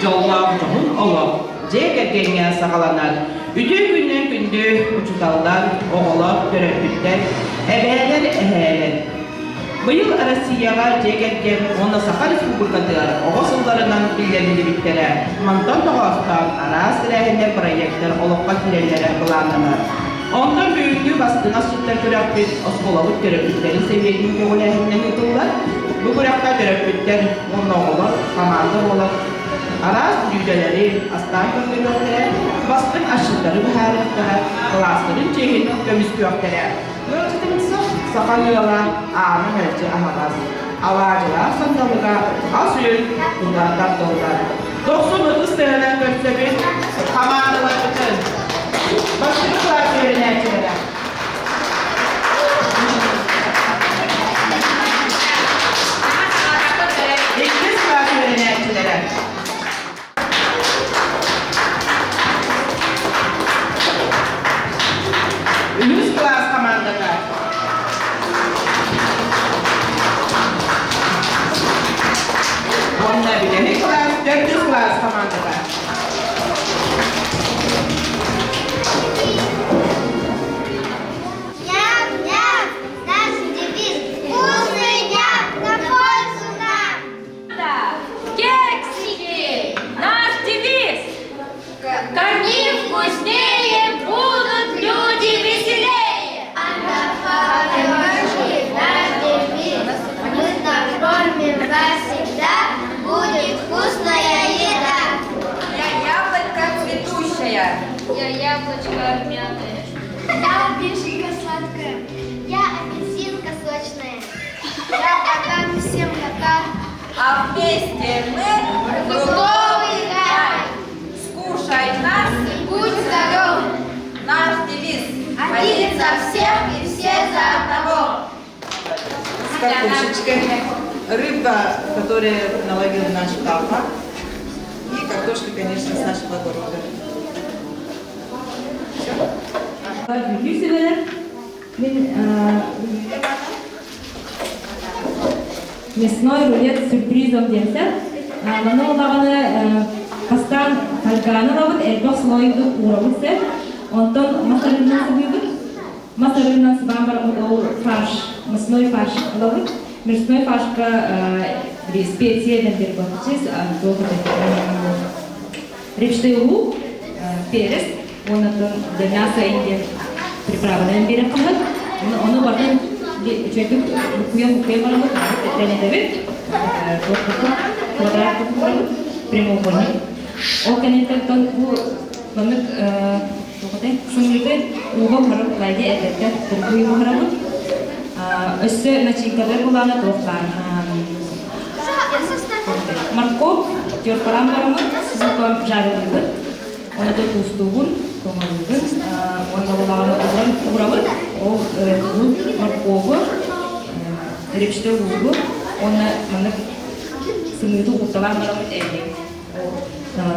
Жоллап жоғын олып, жегергенге сағаланар. Үтü күннен күнді ұчыталдар, оғылып, төрөпүттер, әбәлер әхәлер. Быйыл Россияға жегерген оны Саха Республикатыр оғысылдарынан билдерінді биттері. Мантан тоғастан арас тірәхіндер проекттер олыққа келелері бұланымыр. Ondan büyüklüğü bastığına sütler körüktür, oskolalık körüktürlerin seviyelinin köğülerinden yutullar. Bu kurakta körüktürler, onun oğlu, kamadı olur. Aras düğdeleri, aslan körüktürler, bastığın aşıkları bu hareketler, klasların çehin, gömüz kökleri. Ölçüdümüzü sakalıyorlar, ağrın ölçü aharaz. Avacılar sandalığa, asıl, bunlardan dolar. 90-30 seneden göçsebi, kamadılar bütün. Başını klas öğrencileri. İkinci klas öğrencileri. Üç klas komandalar. Onlar birinci klas, 400 klas komandalar. Какие вкуснее будут люди веселее. Мы накормим вас всегда, будет вкусная еда. Я яблочко цветущая. Я яблочко армяное. Я вишенка сладкая. Я апельсинка сочная. Я богат всем котам. А вместе мы Фруктовый рай. Скушай нас, Будь здоров. наш девиз. Один за всех и все за одного. С картошечкой. Рыба, которую наловил наш папа. И картошка, конечно, с нашего города. Мясной рулет с сюрпризом десе. Мана олаганы пастан фальганы лабыт, элбак слойды уравысе. Онтон масарыннан сыбыйбыт. Масарыннан сыбамбар ол фарш, мясной фарш лабыт. Мясной фаршка специяден бербатычыз, репчатый лук, перец, онотон для мяса инде приправадан берем кылат. Оны бардын чөйдүк куян барабыт, тенедебит, квадрат барабыт, прямоугольник. Ол кенеттен бу мамык сыңгырды угол барабыт, лайди этеттен тургуй барабыт. Өссө начинкалар буланы тоқтар. Морковь, терпарам барамыт, сызылтан жарылыбыт. Оны да тустугун, томалыбыт. Оны буланы урабыт. Ол морковь, репчатый лугу. Оны мамык сыңгырды угутталар барамыт эйди.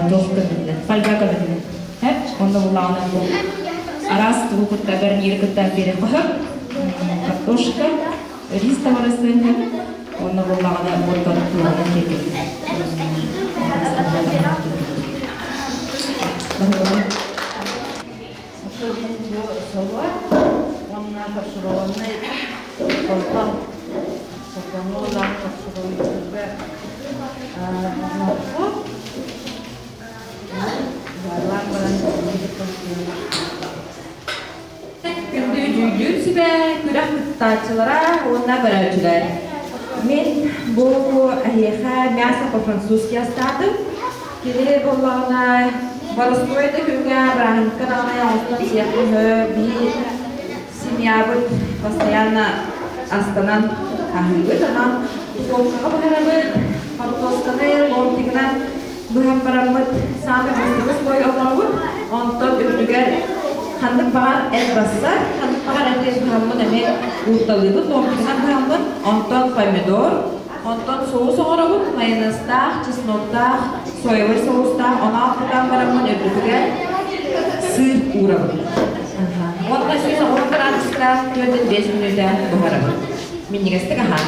Тоқтар, фальга кабыдын. Оны буланы арас тугутта бер ниркытта бере кохып. Картошка, рис товарысыны, оны болмағана бордан туалан кетеді. Онна фаршированный колпак, соконола фаршированный морковь, барлар Күнді жүйден сүбә, күрәк күттачылара, онна бәрәчілер. Мен бұл әйеға мясо по-французски астадым. Келе болағына барыстойды күнге рахынкан ағына алтын сияқыны бір семья бұд постоянно астанан қағылбыд. Аман қолқаға бұғарабыд, партосканы, ломтигінен бұған барабыд, саңғы мұстығыз бой олағыд, онтан үрдігер Хандык баган эт басса, хандык баган эт баган эме урталыбыт, ломтиган баган, онтон помидор, онтон соус оңорабыт, майонезтах, чесноктах, соевый соустах, она алтыдан барамын өбүгер сыр урабыт. Онтон сөз оңордан адыстан 4-5 минуттан бухарабыт. Миннигестик ахан.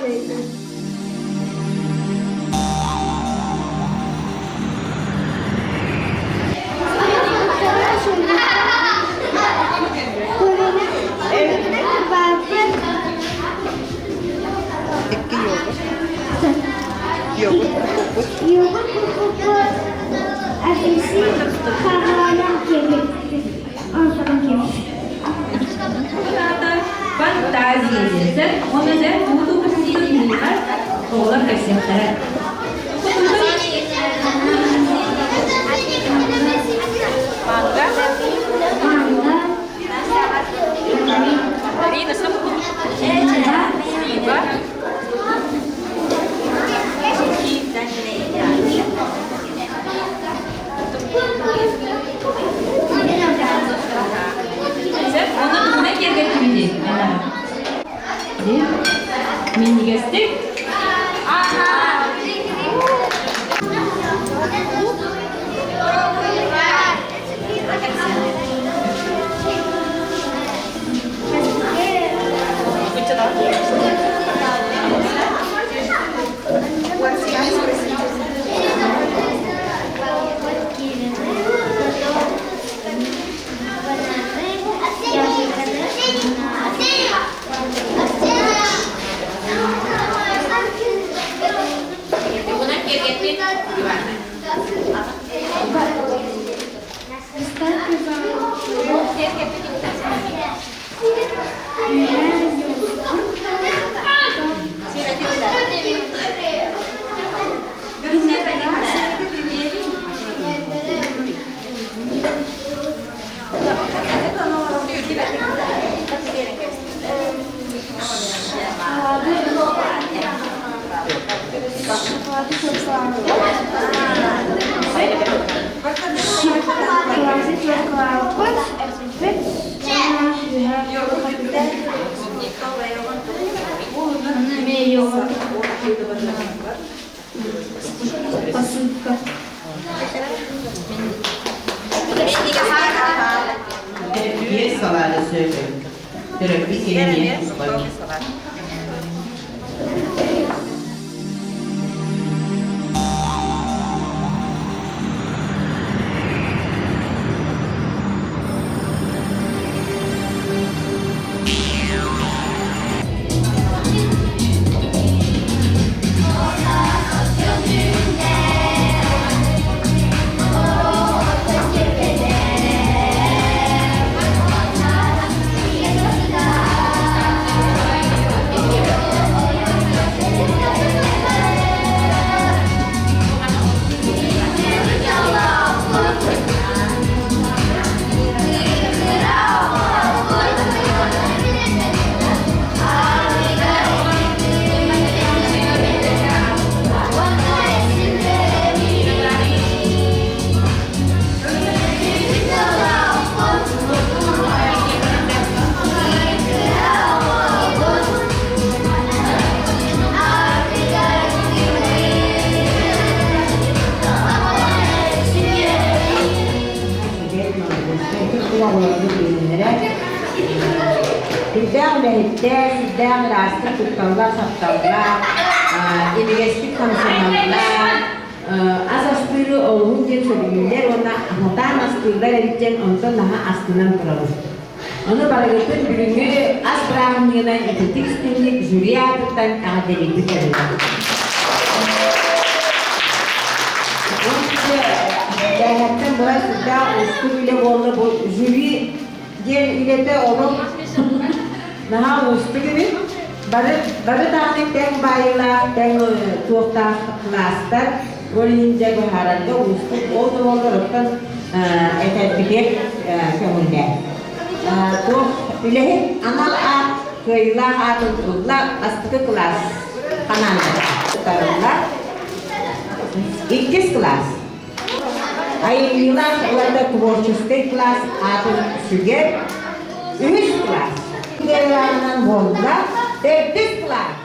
Yoğurt kokusu ateşi kahraman kemik. Anladım kemik. Фантазия, он это буду посетить, школа кассетера. Onun ne gerektiğini mini göster. Yes, saları söyleyeyim. Terapi kelime kullanıyor. Sidang lehite, sidang rasa tutalla saptalla, investik konsumanla, asas pilu olun jen sebelumnya ona hotan astilar edijen untuk naha astinan terus. Onu para itu bilungnya asprang mengenai etik teknik juriya tentang akademik itu. Dahattan biraz sudah usul ile bolla bu jüri jen ile de onun nah usul ini pada tadi teng bayla teng tuota master boleh jago harga usul orang kan efektif kemudian tuh pilih anak kailah atau ulah asal kelas kanan karena ikis kelas ayılar orada tворческий класс atau süger üç kelas. Geleneğinden bolda 4 kelas.